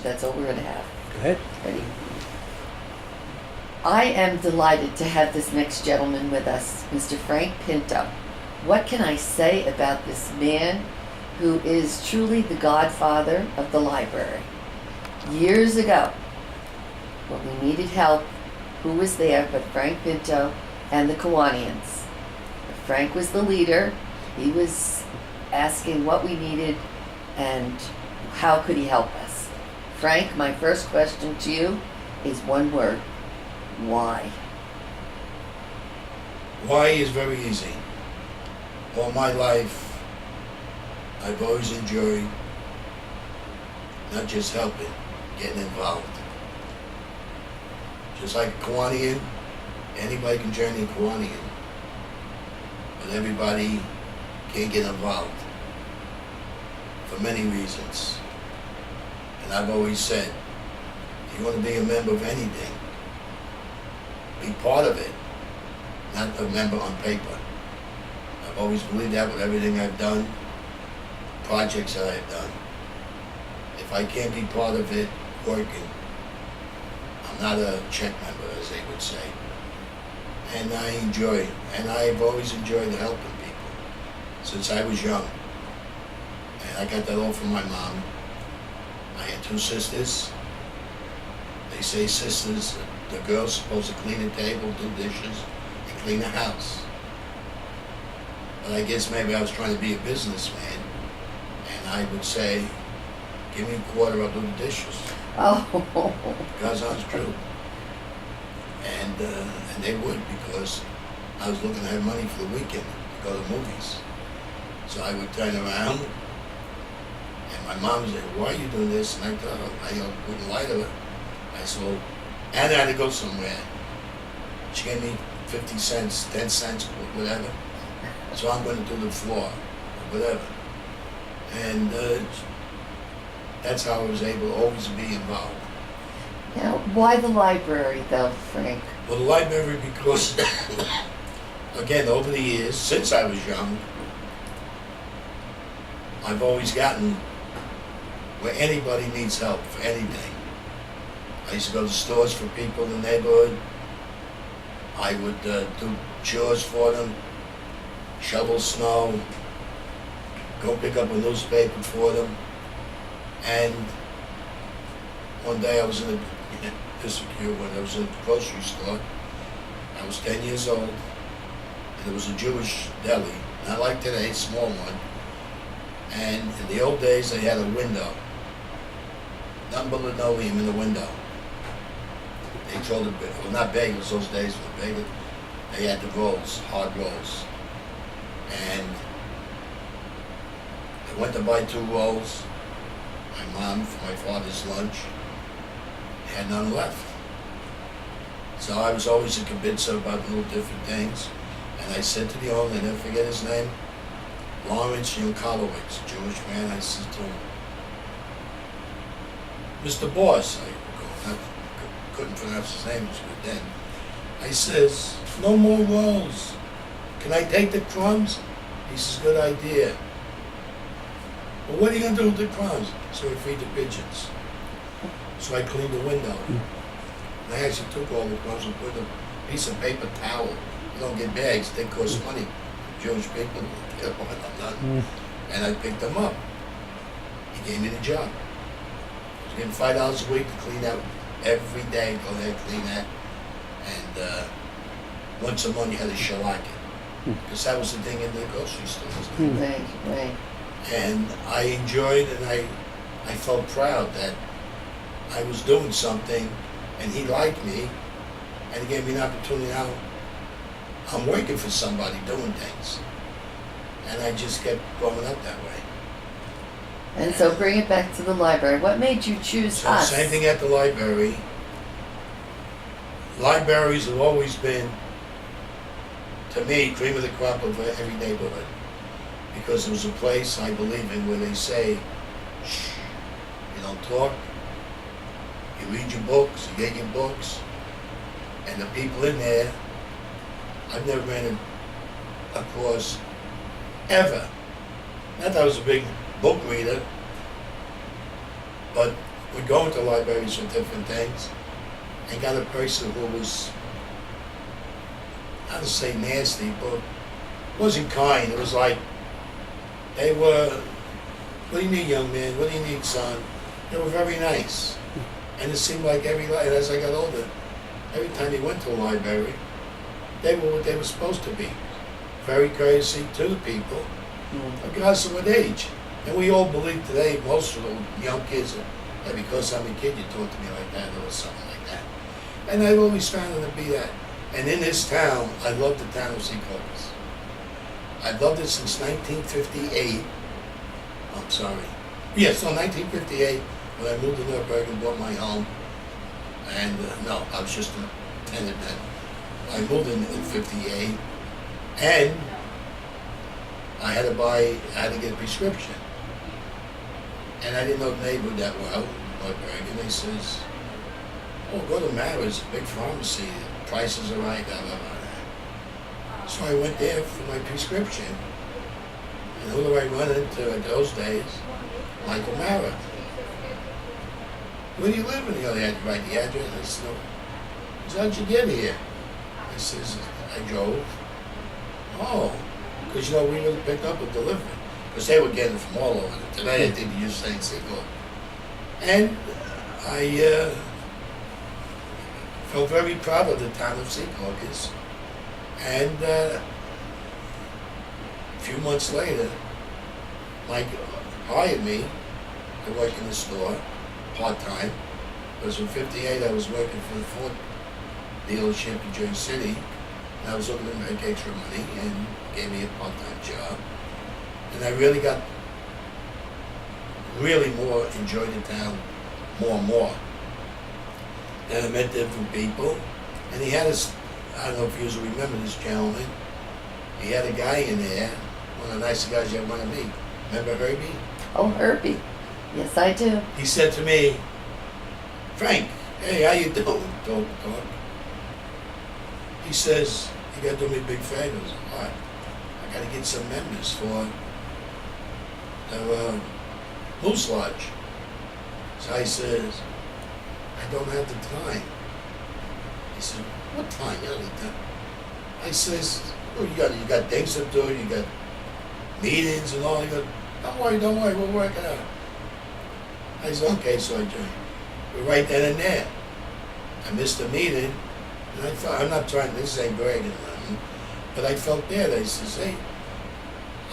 That's all we're going to have. Go ahead. Ready? I am delighted to have this next gentleman with us, Mr. Frank Pinto. What can I say about this man who is truly the godfather of the library? Years ago, when we needed help, who was there but Frank Pinto and the Kiwanians? Frank was the leader. He was asking what we needed and how could he help us. Frank, my first question to you is one word. Why? Why is very easy. All my life, I've always enjoyed not just helping, getting involved. Just like a Kiwanian, anybody can join a Kiwanian, but everybody can't get involved for many reasons. And I've always said, if you want to be a member of anything, be part of it, not a member on paper. I've always believed that with everything I've done, projects that I've done. If I can't be part of it, working, I'm not a check member, as they would say. And I enjoy, and I've always enjoyed helping people since I was young. And I got that all from my mom. I had 2 sisters. They say sisters, the girl's supposed to clean the table, do dishes, and clean the house. But I guess maybe I was trying to be a businessman, and I would say, give me a quarter, I'll do the dishes. Oh. Because I was true. And they would, because I was looking to have money for the weekend to go to movies. So I would turn around, and my mom would say, why are you doing this? And I thought, I wouldn't lie to her. I said, well, and I had to go somewhere. She gave me 50 cents, 10 cents, whatever. So I'm going to do the floor, or whatever. And that's how I was able to always be involved. Now, why the library, though, Frank? Well, the library, because, again, over the years, since I was young, I've always gotten where anybody needs help for anything. I used to go to stores for people in the neighborhood. I would do chores for them, shovel snow, go pick up a newspaper for them. And one day I was in when I was in a grocery store. I was 10 years old, and it was a Jewish deli, not like today, small one. And in the old days, they had a window, nothing but linoleum in the window. They told it, well, not bagels those days, but bagel. They had the rolls, hard rolls. And I went to buy 2 rolls. My mom for my father's lunch. Had none left. So I was always a kibitzer about little different things. And I said to the owner, I never forget his name, Lawrence Yankolowitz, a Jewish man. I said to him, Mr. Boss, I couldn't pronounce his name, it was good then. I says, no more rolls. Can I take the crumbs? He says, good idea. Well, what are you going to do with the crumbs? So we feed the pigeons. So I cleaned the window. And I actually took all the crumbs and put a piece of paper towel. You don't get bags, they cost money. Jewish people, they don't want nothing. And I picked them up. He gave me the job. I was getting $5 a week to clean out every day, go there, clean that. And once a month you had to shellac it. Because that was the thing in the grocery stores. Right. And I enjoyed, and I felt proud that I was doing something, and he liked me, and he gave me an opportunity. Now I'm working for somebody doing things, and I just kept growing up that way. And so bring it back to the library. What made you choose So us? same thing at the library. Libraries have always been, to me, cream of the crop of every neighborhood. Because it was a place I believe in where they say, shh, you don't talk, you read your books, you get your books, and the people in there, I've never ran across ever. Not that I was a big book reader, but would go into libraries for different things and got a person who was, I don't say nasty, but wasn't kind. It was like, they were, what do you need, young man? What do you need, son? They were very nice. And it seemed like and as I got older, every time they went to a library, they were what they were supposed to be. Very courtesy to the people, regardless of what age. And we all believe today, most of the young kids, that because I'm a kid, you talk to me like that or something like that. And I've always found it to be that. And in this town, I love the town of Secaucus. I've loved it since 1958. I'm sorry. Yes, no, 1958, when I moved to Nuremberg and bought my home. And no, I was just a tenant then. I moved in 58, and I had to get a prescription. And I didn't know the neighborhood that well, Nuremberg, and they says, oh, go to Mara's, big pharmacy, the prices are right, blah, blah, blah. So I went there for my prescription. And who do I run into in those days? Michael Mara. Where do you live? And they had to write the address. I said, he said, how'd you get here? I says, I drove. Oh, because we would have picked up a delivery. Because they were getting it from all over. Today I think you use St. Sigurd. And I felt very proud of the town of Secaucus. And a few months later, Mike hired me to work in the store, part-time. Because in 58 I was working for the Ford dealership in Jersey City, and I was looking to make extra money, and gave me a part-time job. And I really more enjoyed the town more and more. And I met different people, and he had I don't know if you remember this gentleman, he had a guy in there, one of the nicest guys you ever want to meet. Remember Herbie? Oh, Herbie. Yes, I do. He said to me, Frank, hey, how you doing? Talk. He says, you got to do me big favors. What? I got to get some members for the Moose Lodge. So I says, I don't have the time. He said, what time? You don't need time. I says, oh, you got things to do, you got meetings and all. He goes, don't worry, we'll work it out. I said, okay, so I joined. But right then and there, I missed the meeting, and I thought, I'm not trying, this ain't bragging or nothing, but I felt bad. I says, hey,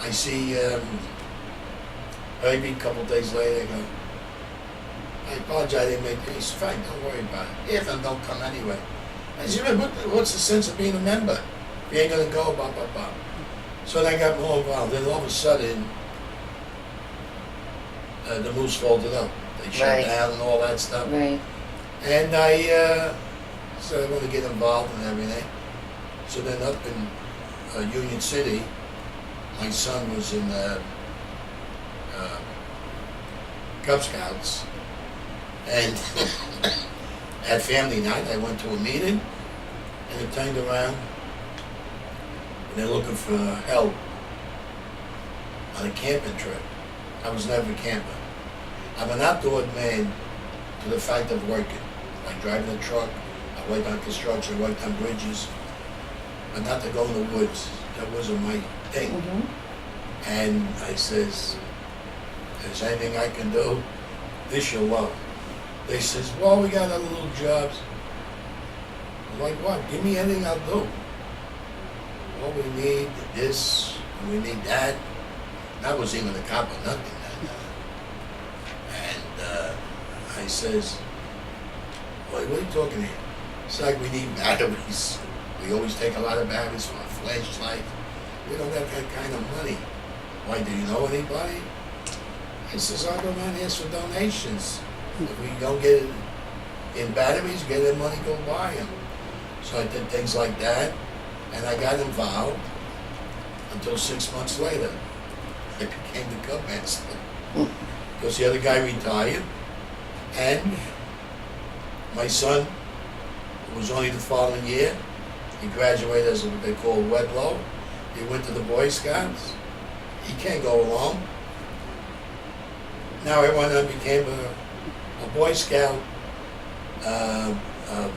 I see Herbie a couple days later, I go, I apologize, I didn't make it. He said, fine, don't worry about it. If I don't come anyway. I said, what's the sense of being a member? If you ain't gonna go, blah, blah, blah. So then I got more involved. Then all of a sudden, the Moose folded up. They shut down and all that stuff. Right. And I said I want to get involved in everything. So then up in Union City, my son was in the Cub Scouts. And at family night, I went to a meeting, and it turned around, and they're looking for help on a camping trip. I was never a camper. I'm an outdoor man to the fact of working. Like driving a truck, I worked on construction, I worked on bridges, but not to go in the woods. That wasn't my thing. Mm-hmm. And I says, is there anything I can do? This you'll love. They says, well, we got other little jobs. I'm like, what? Give me anything, I'll do. Well, we need this, and we need that. That was even a cop or nothing. And I says, what are you talking here? It's like we need batteries. We always take a lot of batteries for our flashlight. We don't have that kind of money. Why, do you know anybody? I says, I'll go around and ask for donations. If we don't get it in batteries, get that money, go buy them. So I did things like that, and I got involved until 6 months later. I became the Cub Master. Because the other guy retired, and my son, who was only the following year, he graduated as what they call Wedlow. He went to the Boy Scouts. He can't go along. Now I went and became a Boy Scout, uh, uh,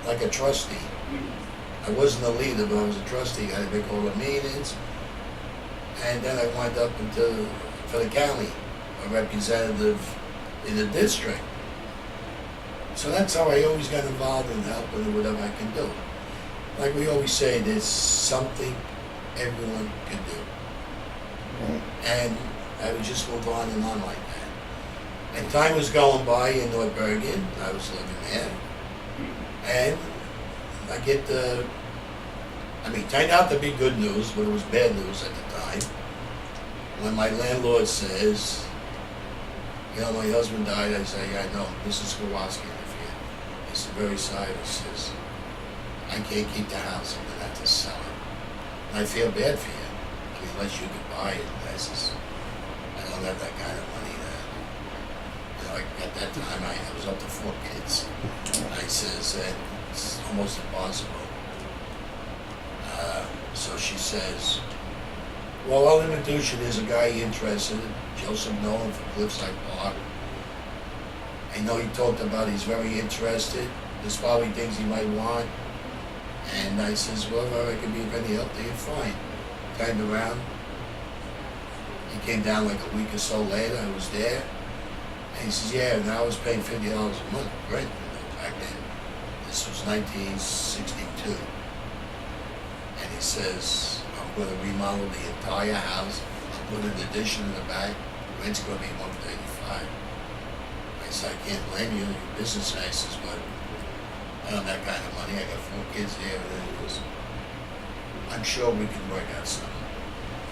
like a trustee. I wasn't a leader, but I was a trustee. I had to make all the meetings. And then I went up for the county, a representative in the district. So that's how I always got involved in helping with whatever I can do. Like we always say, there's something everyone can do. Right. And I would just move on and on like that. And time was going by in North Bergen. I was living there. And I get turned out to be good news, but it was bad news at the time. When my landlord says, you know, my husband died, I say, yeah, I know, Mrs. Kowalski live here. He's very sorry. He says, I can't keep the house, I'm gonna have to sell it. And I feel bad for you. I mean, unless you could buy it. I says, I don't have that kind of money at that time I was up to 4 kids. I says, it's almost impossible. So she says, well, I'll introduce you. There's a guy interested, Joseph Nolan from Cliffside Park. I know he talked about he's very interested. There's probably things he might want. And I says, well, if I can be of any help to you, fine. Turned around. He came down like a week or so later. I was there. And he says, yeah, and I was paying $50 a month rent back then. This was 1962. And he says, I'm going to remodel the entire house. I'll put an addition in the back. Rent's going to be $135. I said, I can't blame you. You're business. I says, but I don't have that kind of money. I got 4 kids there. And he goes, I'm sure we can work out something.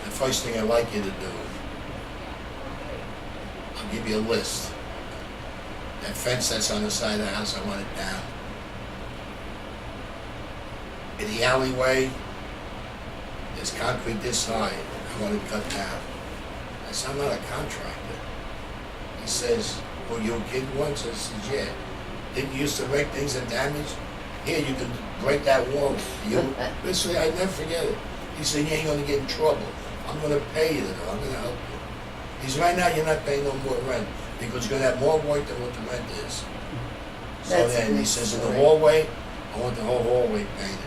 The first thing I'd like you to do, I'll give you a list. That fence that's on the side of the house, I want it down. In the alleyway, there's concrete this high. I want it cut down. I said, I'm not a contractor. He says, well, you a kid once? I said, yeah. Didn't you used to wreck things and damage? Here, you can break that wall. Listen, I never forget it. He said, you ain't going to get in trouble. I'm going to pay you, though. I'm going to help you. He said, right now, you're not paying no more rent because you're going to have more work than what the rent is. So That's then he says, in the hallway, I want the whole hallway painted.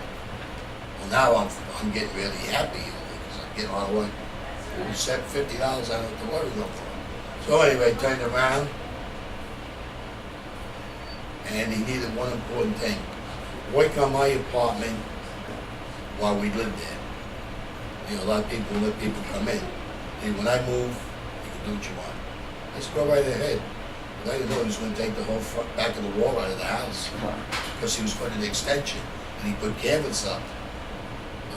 Well, now I'm getting really happy because I'm getting a lot of work. We set $50, I don't have to worry no more. So anyway, turned around, and he needed one important thing. Work on my apartment while we lived there. You know, a lot of people let people come in. And when I move, you can do what you want. I said, go right ahead. But I didn't know he was going to take the whole front, back of the wall out of the house because he was putting an extension and he put canvas up.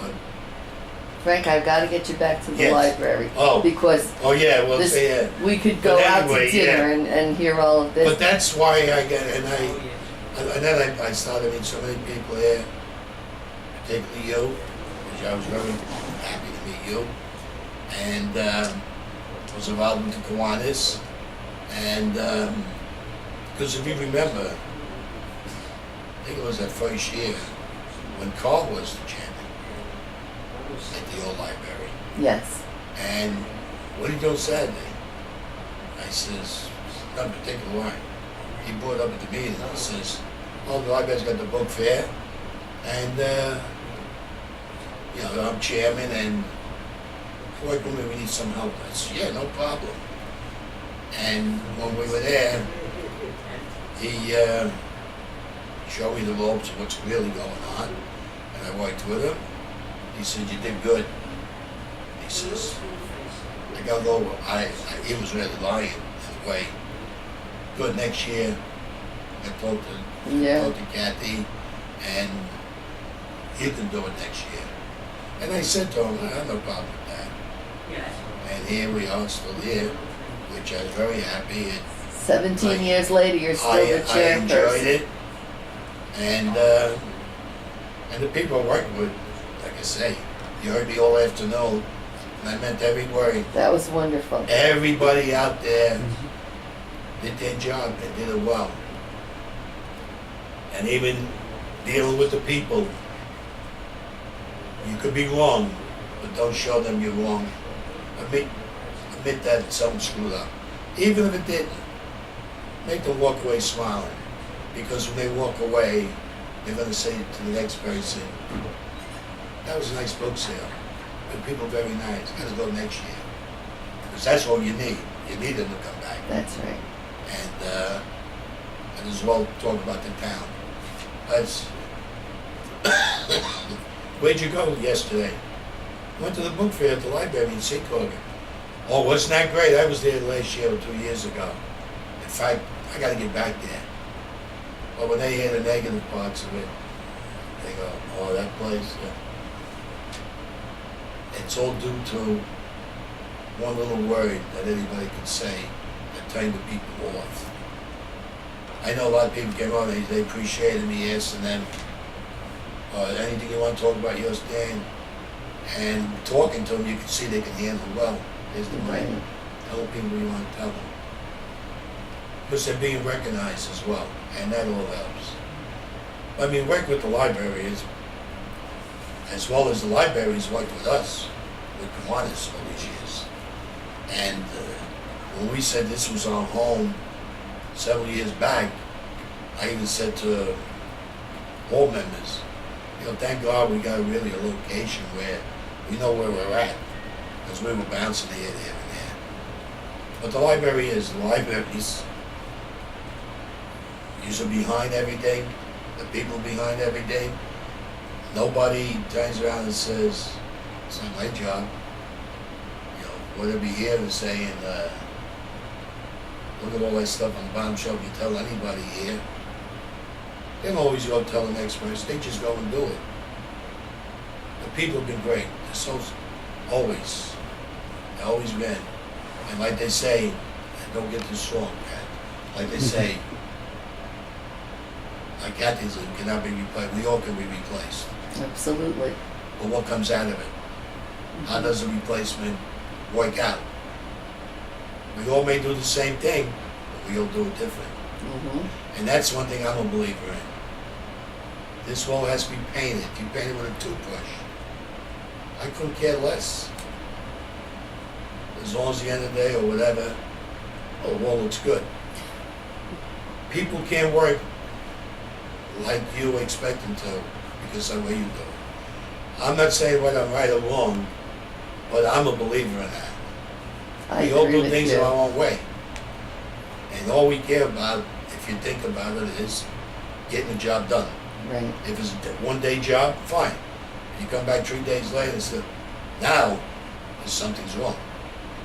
But Frank, I've got to get you back to the Yes. library. Oh. Because oh yeah, well this, yeah. we could go But out anyway, to dinner and hear all of this. But that's why I get and then I started meeting so many people there, particularly you, which I was very happy to meet you, and was involved with the Kiwanis, and because if you remember, I think it was that first year when Carl was the chairman at the old library. Yes. And what did he do on Saturday? I says, not particular why. He brought up at the meeting and says, oh, the library's got the book fair, and you know, I'm chairman, and work with me, we need some help. I said, yeah, no problem. And when we were there, he showed me the ropes of what's really going on, and I worked with him. He said, you did good. He says, I got to go. He was really lying in a way. Good, next year, I talked to Kathy, and you can do it next year. And I said to him, I have no problem with that. And here we are, still here, which I was very happy. 17 years later, you're still the chairperson. I enjoyed it. And the people I worked with, like I say, you heard me all afternoon, and I meant every word. That was wonderful. Everybody out there did their job and did it well. And even dealing with the people, you could be wrong, but don't show them you're wrong. Admit that something screwed up. Even if it didn't. make them walk away smiling. Because when they walk away, they're going to say to the next person, that was a nice book sale. And people are very nice. Got to go next year. Because that's what you need. You need them to come back. That's right. And as well talk about the town. That's where'd you go yesterday? Went to the book fair at the library in Seacoga. Oh, wasn't that great? I was there last year or 2 years ago. In fact, I got to get back there. But when they hear the negative parts of it, they go, oh, that place. Yeah. It's all due to one little word that anybody could say that turned the people off. I know a lot of people came on, they appreciated me asking them, anything you want to talk about, yours, Dan? And talking to them, you can see they can handle well. There's the mic. Tell people you want to tell them. Because they're being recognized as well, and that all helps. I mean, work with the library is, as well as the libraries worked with us, with Kiwanis all these years. And when we said this was our home several years back, I even said to all members, thank God we got really a location where we know where we're at, because we were bouncing here, there, and there. But the library is, the libraries, you're behind everything, the people behind everything. Nobody turns around and says, it's not my job. Whether be here and saying, look at all that stuff on the bottom shelf, you tell anybody here. They don't always go tell the next person, they just go and do it. The people have been great. They're so, always. They've always been. And like they say, and don't get this wrong, Pat, like they say, like Kathy's cannot be replaced, we all can be replaced. Absolutely. But what comes out of it? How does the replacement work out? We all may do the same thing, but we all do it different. Mm-hmm. And that's one thing I'm a believer in. This wall has to be painted. If you paint it with a toothbrush, I couldn't care less. As long as the end of the day or whatever, the wall looks good. People can't work like you expect them to because of the way you do it. I'm not saying whether I'm right or wrong, but I'm a believer in that. We all do things in our own way. And all we care about, if you think about it, is getting the job done. Right. If it's a one-day job, fine. If you come back 3 days later and say, now something's wrong.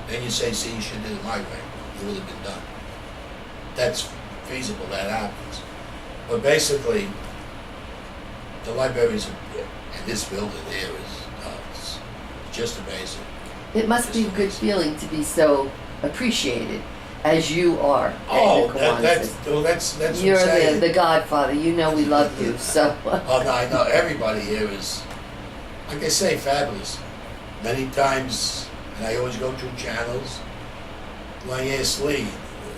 Then you say, see, you should have did it my way. It would have been done. That's feasible, that happens. But basically, the libraries and this building here is it's just amazing. It must be a good feeling to be so appreciated as you are. Oh, that's what you're I'm saying. the godfather. You know we love you. So. Oh no, I know everybody here is, like I say, fabulous. Many times, and I always go through channels. When I ask Lee,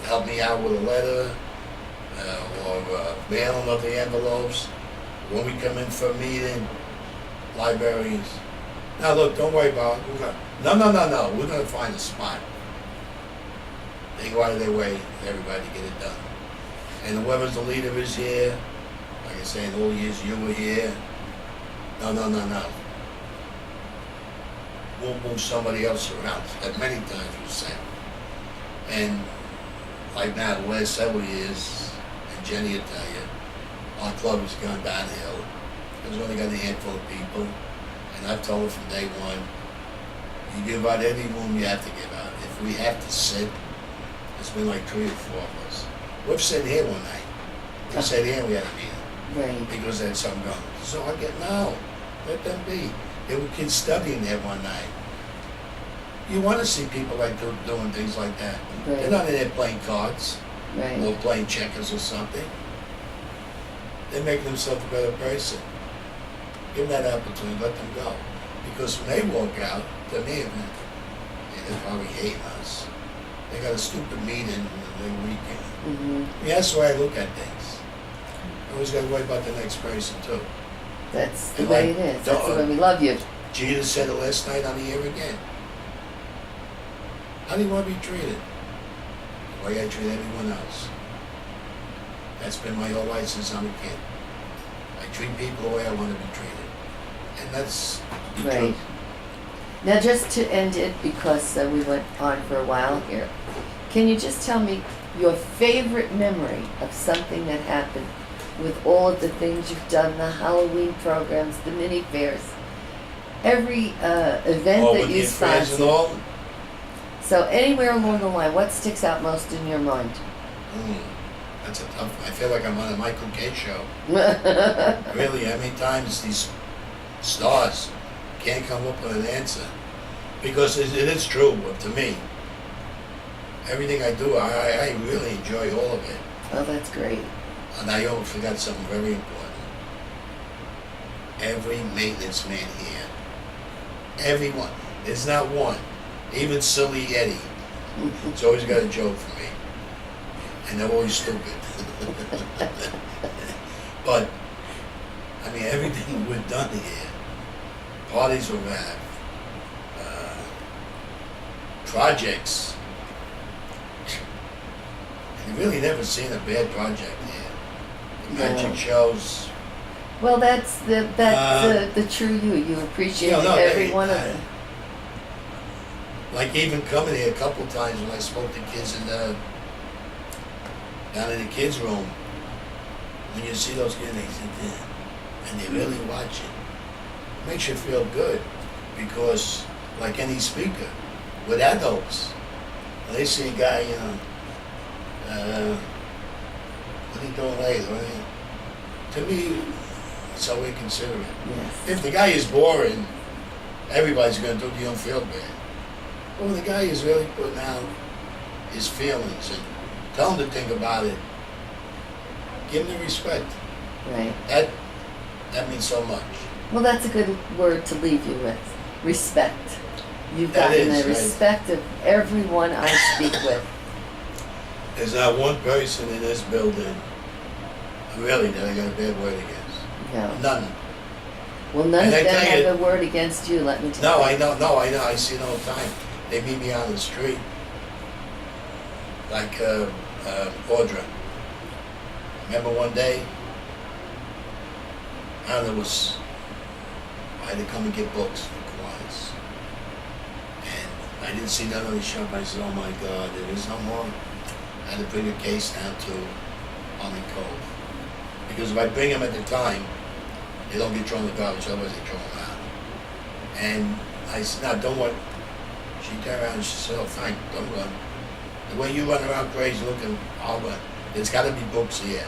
help me out with a letter or mailing of the envelopes. When we come in for a meeting, libraries. Now look, don't worry about it. No. We're gonna find a spot. They go out of their way for everybody to get it done. And whoever's the leader is here, like I say, in all the years you were here, no. We'll move somebody else around. That many times we've said. And like now, the last several years, and Jenny will tell you, our club has gone downhill. There's only got a handful of people. And I've told her from day one, you give out any room you have to give out. If we have to sit, it's been like 3 or 4 of us. We've sat here one night. We sat here and we had a meeting. Right. Because they had something going. So I get, no, let them be. There were kids studying there one night. You want to see people like doing things like that. Right. They're not in there playing cards Right. or playing checkers or something. They're making themselves a better person. Give them that opportunity, let them go. Because when they walk out, they're me, and they're probably hating us. They got a stupid meeting the weekend. Mm-hmm. Yeah, that's the way I look at things. I always got to worry about the next person too. That's the And way like, it is. That's the way we love you. Jesus said it last night on the air again. How do you want to be treated? The way I treat everyone else. That's been my whole life since I'm a kid. I treat people the way I want to be treated. And that's the Right. truth. Now, just to end it, because we went on for a while here, can you just tell me your favorite memory of something that happened with all of the things you've done, the Halloween programs, the mini fairs, every event Oh, that with you the affairs and sponsored? all? So anywhere along the line, what sticks out most in your mind? That's a tough one. I feel like I'm on a Michael K show. Really, how many times these stars can't come up with an answer? Because it is true to me. Everything I do, I really enjoy all of it. Oh, that's great. And I almost forgot something very important. Every maintenance man here, everyone, there's not one, even Silly Eddie, he's always got a joke for me. And they're always stupid. But, I mean, everything we've done here, parties we've had, projects, you've really never seen a bad project here. The magic No. shows. Well, that's the true you. You appreciate every one of them. Like even coming here a couple times when I spoke to kids down in the kids' room, when you see those kids, they sit there and they really watch it. It makes you feel good because, like any speaker, with adults, when they see a guy, you know, what are you doing later? To me, that's how we consider it. Yes. If the guy is boring, everybody's going to do the unfeel bad. But when the guy is really putting out his feelings and tell him to think about it, give him the respect. Right. That means so much. Well, that's a good word to leave you with. Respect. You've That gotten is, the right. respect of everyone I speak with. There's not one person in this building, really, that I got a bad word against. No. None. Well, none of And I them tell have you- a word against you, let me tell No, you. I know. I see it all the time. They meet me on the street. Like Audra. Remember one day? I had to come and get books for Kiwanis. And I didn't see none on the shop. I said, oh my God, there is no more. I had to bring a case down to Almond Cove. Because if I bring them at the time, they don't get thrown in the garbage, otherwise they throw them out. And I said, no, don't worry. She turned around and she said, oh, Frank, don't run. The way you run around crazy looking, I'll run. There's got to be books here.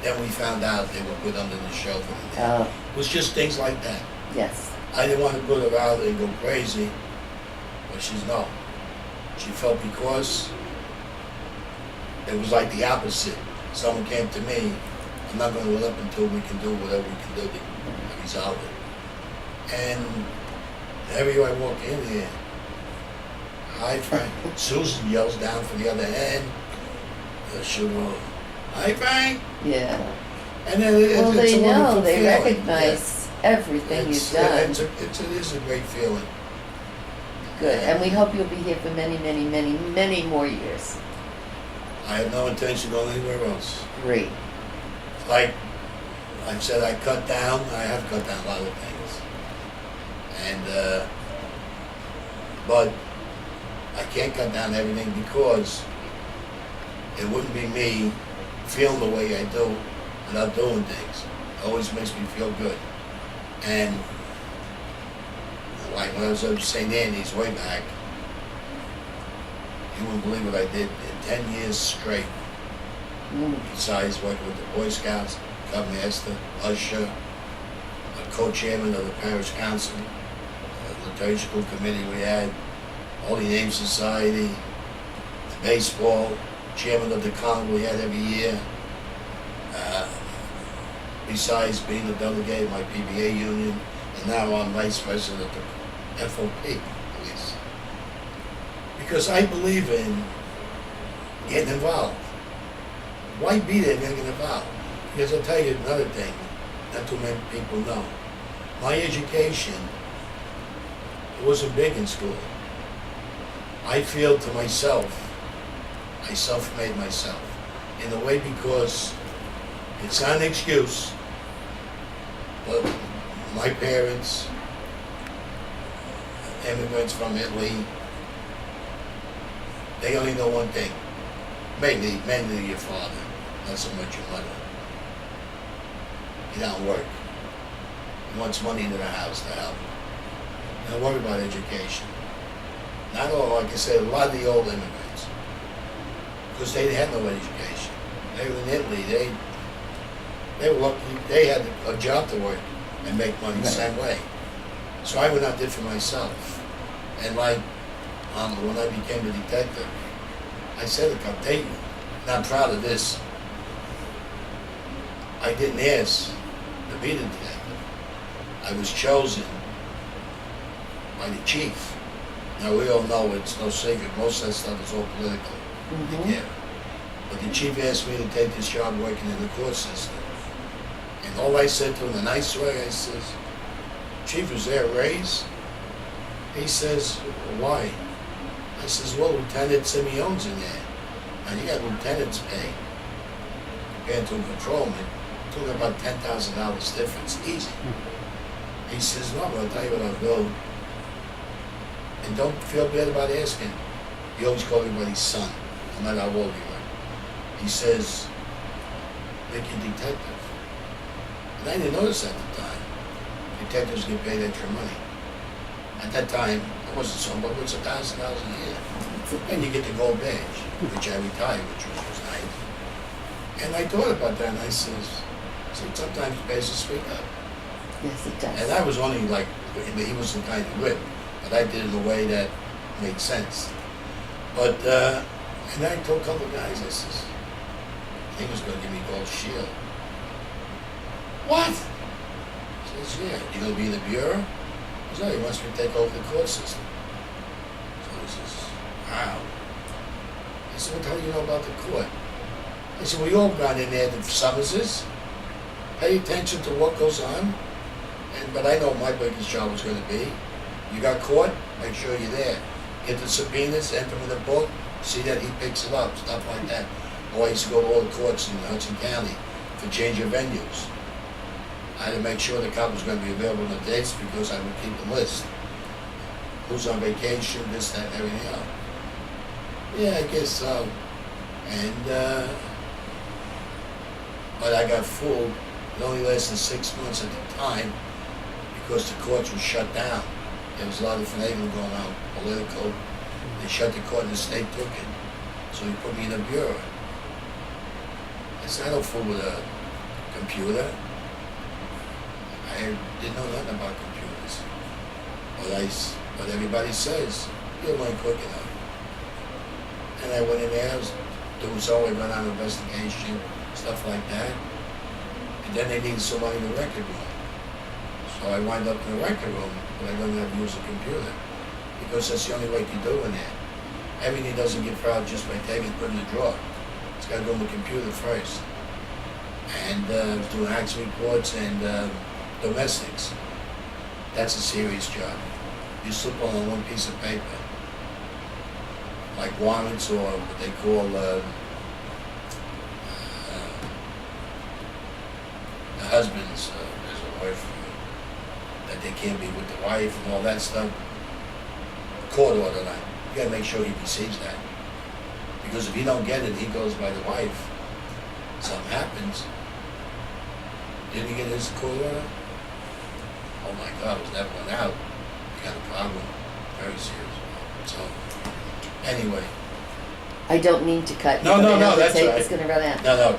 Then we found out they were put under the shelf. Oh, It was just things like that. yes. I didn't want to put her out and go crazy, but she's no. She felt because it was like the opposite. Someone came to me, I'm not going to let up until we can do whatever we can do to resolve it. And everywhere I walk in here, hi Frank. Susan yells down from the other end. She'll go, hi Frank. Yeah. And then Well, it's they a wonderful know, they feeling. recognize everything you've done. It is a great feeling. Good. And we hope you'll be here for many, many, many, many more years. I have no intention of going anywhere else. Great. Like I said, I cut down. I have cut down a lot of things, and but I can't cut down everything because it wouldn't be me feeling the way I do without doing things. It always makes me feel good. And like when I was up at St. Andy's way back, you wouldn't believe what I did in 10 years straight. Besides working with the Boy Scouts, Cub Master, Usher, a co-chairman of the Parish Council, the liturgical committee we had, Holy Name Society, the baseball, chairman of the carnival we had every year. Besides being a delegate of my PBA union, and now I'm vice president of the FOP police. Because I believe in getting involved. Why be there if you're getting involved? Because I'll tell you another thing, not too many people know. My education, it wasn't big in school. I feel to myself, I self-made myself. In a way because It's not an excuse, but my parents, immigrants from Italy, they only know one thing. Mainly your father, not so much your mother. He don't work. He wants money into the house to help. Don't worry about education. Not all, like I said, a lot of the old immigrants, because they had no education. They were in Italy. They were lucky. They had a job to work and make money the same way. So I went out there for myself, and like when I became a detective, I said to come take me. And I'm proud of this. I didn't ask to be the detective. I was chosen by the chief. Now we all know it's no secret. Most of that stuff is all political. Mm-hmm. Yeah. But the chief asked me to take this job working in the court system. And all I said to him in a nice way, I says, Chief, is there a raise? He says, why? I says, well, Lieutenant Simeon's in there. And you got lieutenant's pay compared to a patrolman. Talking about $10,000 difference, easy. He says, no, but I'll tell you what I'll do. And don't feel bad about asking. He always called everybody son, no matter how old you are. He says, make you detective. And I didn't notice at the time. Detectives get paid extra money. At that time, it wasn't so much, it was $1,000 a year. And you get the gold badge, which I retired, which was nice. And I thought about that, and I says, sometimes it pays to speak up. Yes, it does. And I was only like, he was the kind of whip, but I did it in a way that made sense. But, and I told a couple of guys, I says, he was going to give me a gold shield. What? He says, yeah, you going to be in the bureau? He says, no, he wants me to take over the court system. So he says, wow. I said, what the hell do you know about the court? I said, we all gone in there to Summerses. Pay attention to what goes on. But I know my biggest job was going to be, you got caught, make sure you're there. Get the subpoenas, enter them in the book, see that he picks it up, stuff like that. Or I used to go to all the courts in Hudson County for change of venues. I had to make sure the cop was going to be available on the dates because I would keep the list. Who's on vacation, this, that, and everything else. Yeah, I guess so. And, but I got fooled. It only lasted 6 months at the time because the courts were shut down. There was a lot of finagling going on, political. They shut the court and the state took it. So he put me in a bureau. I said, I don't fool with a computer. I didn't know nothing about computers. But everybody says, you'll learn quick enough. And I went in there, I was doing so, I ran on investigation, stuff like that. And then they needed somebody in the record room. So I wind up in the record room, but I don't have to use a computer. Because that's the only way to do in there. Everything doesn't get filed just by taking it, put it in the drawer. It's got to go on the computer first. And doing acts reports and domestics. That's a serious job. You slip on one piece of paper. Like warrants or what they call the husbands, there's a word for it, that they can't be with the wife and all that stuff. Court order that. You gotta make sure he receives that. Because if he don't get it, he goes by the wife. Something happens. Didn't he get his court order? Oh my God, it was never went out. You got a problem. Very serious. So, anyway. I don't mean to cut you, No, but no, I know no, the that's tape all right. is going to run out. No,